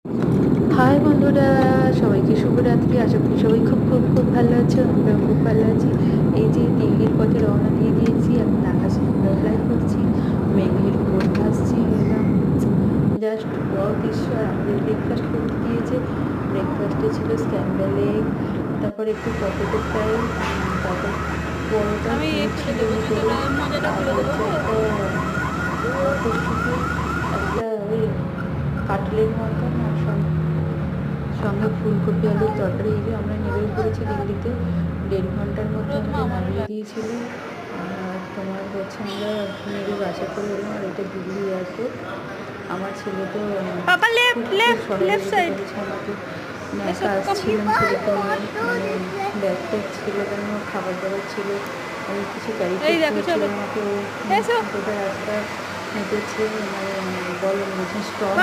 High বন্ধুরা, সবাইকে শুভরাত্রি। আশা করি সবাই খুব খুব খুব ভালো আছো। আমরাও খুব ভালো আছি। এই যে দিল্লির পথে রওনা দিয়ে দিয়েছি। এখন আকাশ অ্যাপ্লাই করছি, মেঘের ঘোর ভাসছি একদম জাস্ট ওয়াও দৃশ্য। আর আমাদের ব্রেকফাস্ট করতে দিয়েছে। ব্রেকফাস্টে ছিল স্ক্যাম্বল এগ, তারপর একটু পটেটো ফ্রাই, তারপর পরোটা ছিল ভিতরে, আর হচ্ছে একটা মটরশুঁটি, একটা ওই কাটলের মতন, আর সঙ্গে ফুলকপি আলুর তরকারি। এই যে আমরা নেমে পড়েছি দিল্লিতে। 1.5 ঘন্টার মধ্যে আমাদের নামিয়ে দিয়েছিল। আর তোমার হচ্ছে আমরা নেমে বাসে করে এলাম। আর এটা দিল্লি এয়ারপোর্ট। আমার ছেলে তো খুব শহরে যেতে পেরেছে, আমাকে একা আসছিলাম ছেলেকে নিয়ে, মানে ব্যাগ ট্যাগ ছিল, তেমন খাবার দাবার ছিল, আমি কিছু ক্যারি করতে আমাকে গোটা রাস্তা হেঁটেছে, মানে বলো স্টল